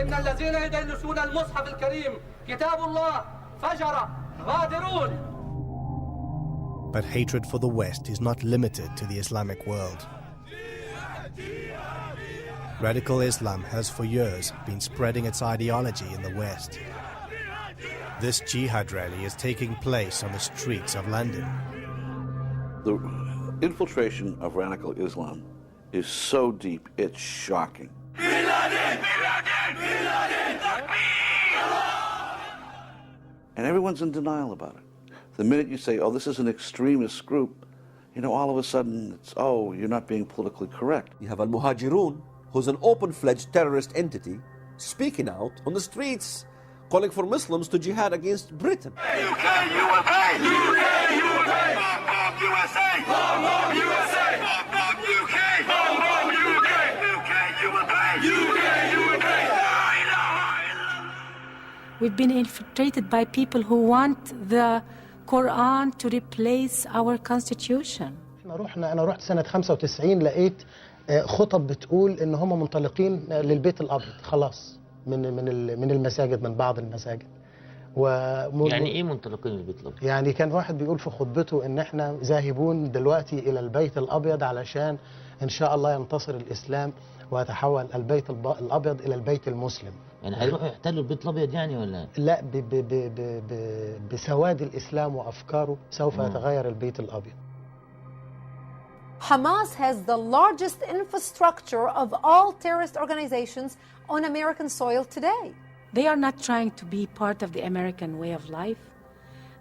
إن الذين يدنسون المصحف الكريم كتاب الله فجر غادرون. But hatred for the West is not limited to the Islamic world. Radical Islam has for years been spreading its ideology in the West. This jihad rally is taking place on the streets of London. The infiltration of radical Islam is so deep, it's shocking. And everyone's in denial about it. The minute you say, oh, this is an extremist group, you know, all of a sudden it's, oh, you're not being politically correct. You have al-Muhajirun, who's an open-fledged terrorist entity, speaking out on the streets, calling for Muslims to jihad against Britain. UK, you will pay! UK, you will pay! Bomb USA! Bomb USA! Bomb UK! Bomb UK! UK, you will pay! UK, you will pay! We've been infiltrated by people who want the Quran to replace our constitution. أنا رحت سنة 95 لقيت خطب بتقول إن هم منطلقين للبيت الأبيض خلاص من المساجد من بعض المساجد. يعني إيه منطلقين للبيت الأبيض؟ يعني كان واحد بيقول في خطبته إن إحنا ذاهبون دلوقتي إلى البيت الأبيض علشان إن شاء الله ينتصر الإسلام ويتحول البيت الأبيض إلى البيت المسلم. يعني هيروحوا يحتلوا البيت الأبيض يعني ولا؟ لا بسواد الإسلام وأفكاره سوف يتغير البيت الأبيض. Hamas has the largest infrastructure of all terrorist organizations on American soil today. They are not trying to be part of the American way of life.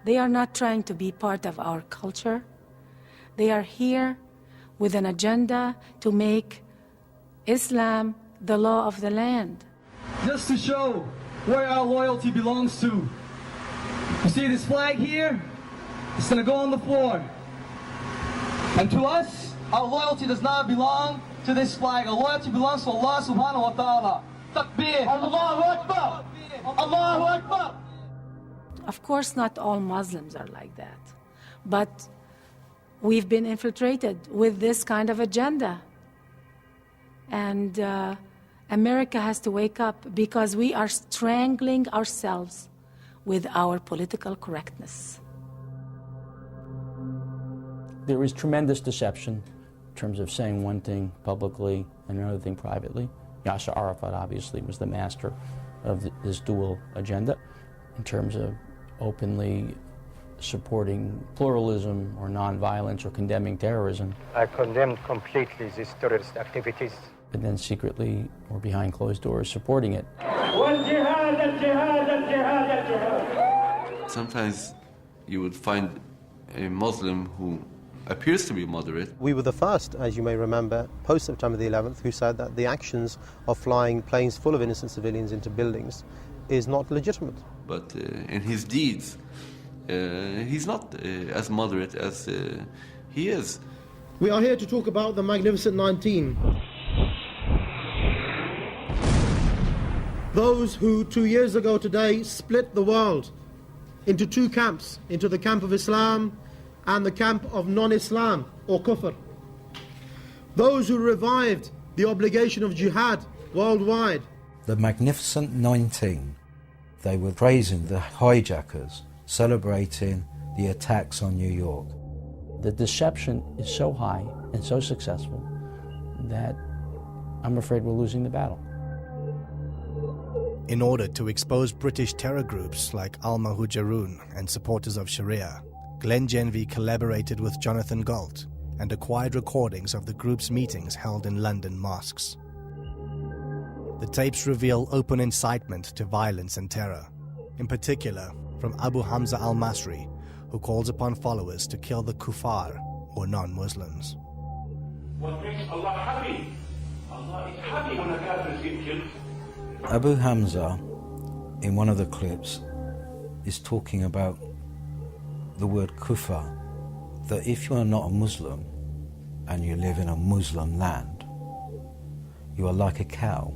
They are not trying to be part of our culture. They are here with an agenda to make Islam the law of the land. Just to show where our loyalty belongs to. You see this flag here? It's going to go on the floor. And to us, our loyalty does not belong to this flag. Our loyalty belongs to Allah subhanahu wa ta'ala. Takbir! Allahu Akbar! Allahu Akbar! Of course, not all Muslims are like that. But we've been infiltrated with this kind of agenda. And America has to wake up because we are strangling ourselves with our political correctness. There is tremendous deception in terms of saying one thing publicly and another thing privately. Yasser Arafat obviously was the master of this dual agenda in terms of openly supporting pluralism or nonviolence or condemning terrorism. I condemned completely these terrorist activities. But then secretly or behind closed doors supporting it. Sometimes you would find a Muslim who appears to be moderate. We were the first, as you may remember, post-September the 11th, who said that the actions of flying planes full of innocent civilians into buildings is not legitimate. But in his deeds, he's not as moderate as he is. We are here to talk about the Magnificent 19. Those who 2 years ago today split the world into two camps, into the camp of Islam and the camp of non-Islam or kufr. Those who revived the obligation of jihad worldwide. The Magnificent 19, they were praising the hijackers, celebrating the attacks on New York. The deception is so high and so successful that I'm afraid we're losing the battle. In order to expose British terror groups like Al-Muhajirun and supporters of Sharia, Glenn Genvey collaborated with Jonathan Galt and acquired recordings of the group's meetings held in London mosques. The tapes reveal open incitement to violence and terror, in particular from Abu Hamza al-Masri, who calls upon followers to kill the kuffar, or non-Muslims. What makes Allah happy? Allah is happy when a kafir is getting killed. Abu Hamza, in one of the clips, is talking about the word kufar, that if you are not a Muslim and you live in a Muslim land, you are like a cow.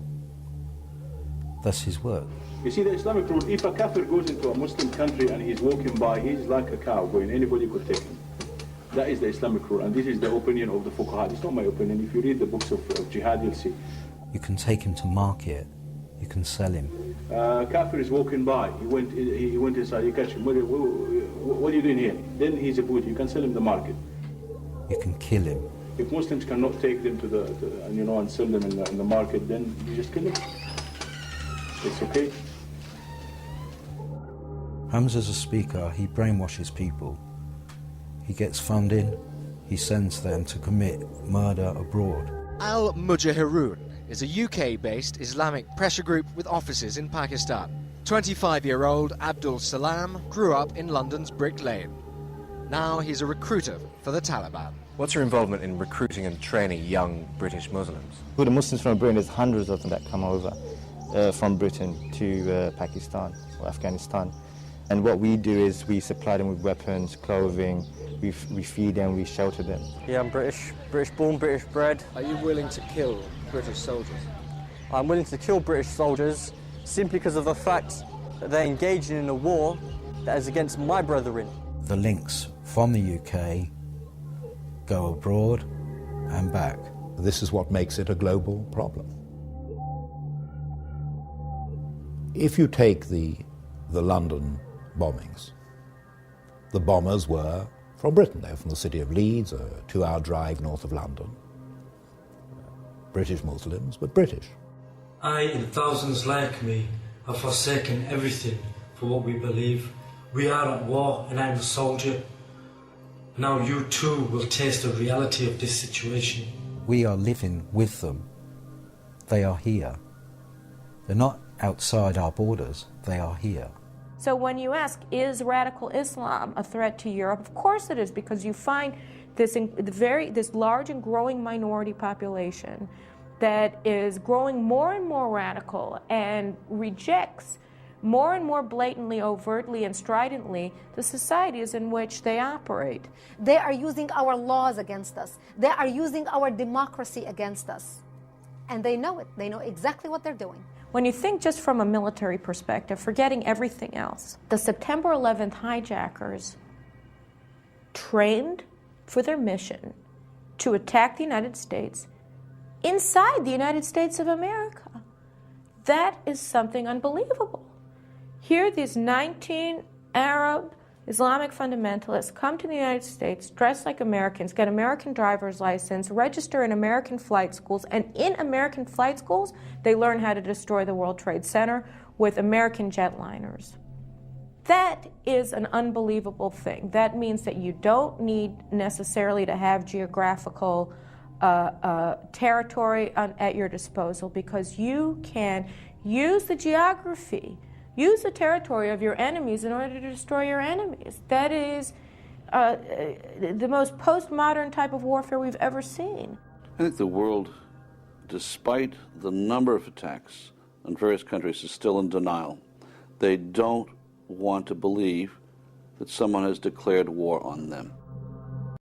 That's his word. You see, the Islamic rule, if a kafir goes into a Muslim country and he's walking by, he's like a cow going, anybody could take him. That is the Islamic rule, and this is the opinion of the fuqaha. It's not my opinion. If you read the books of jihad, you'll see. You can take him to market You can sell him. Kafir is walking by. He went inside. You catch him. What are you doing here? Then he's a boot. You can sell him the market. You can kill him. If Muslims cannot take them to and sell them in the market, then you just kill them. It's okay. Hamza's a speaker. He brainwashes people. He gets funding. He sends them to commit murder abroad. Al-Mujahirun is a UK-based Islamic pressure group with offices in Pakistan. 25-year-old Abdul Salam grew up in London's Brick Lane. Now he's a recruiter for the Taliban. What's your involvement in recruiting and training young British Muslims? Well, the Muslims from Britain, there's hundreds of them that come over from Britain to Pakistan or Afghanistan. And what we do is we supply them with weapons, clothing, we feed them, we shelter them. Yeah, I'm British born, British bred. Are you willing to kill British soldiers? I'm willing to kill British soldiers simply because of the fact that they're engaging in a war that is against my brethren. The links from the UK go abroad and back. This is what makes it a global problem. If you take the London bombings, the bombers were from Britain. They were from the city of Leeds, a 2-hour drive north of London. British Muslims, but British. I and thousands like me have forsaken everything for what we believe. We are at war and I'm a soldier. Now you too will taste the reality of this situation. We are living with them. They are here. They're not outside our borders, they are here. So when you ask, is radical Islam a threat to Europe? Of course it is, because you find this large and growing minority population that is growing more and more radical and rejects more and more blatantly, overtly, and stridently the societies in which they operate. They are using our laws against us. They are using our democracy against us. And they know it. They know exactly what they're doing. When you think just from a military perspective, forgetting everything else, the September 11th hijackers trained for their mission to attack the United States inside the United States of America. That is something unbelievable. Here, these 19 Arab Islamic fundamentalists come to the United States, dress like Americans, get American driver's license, register in American flight schools, and in American flight schools, they learn how to destroy the World Trade Center with American jetliners. That is an unbelievable thing. That means that you don't need necessarily to have geographical territory at your disposal, because you can use the geography, use the territory of your enemies in order to destroy your enemies. That is the most postmodern type of warfare we've ever seen. I think the world, despite the number of attacks on various countries, is still in denial. They don't want to believe that someone has declared war on them.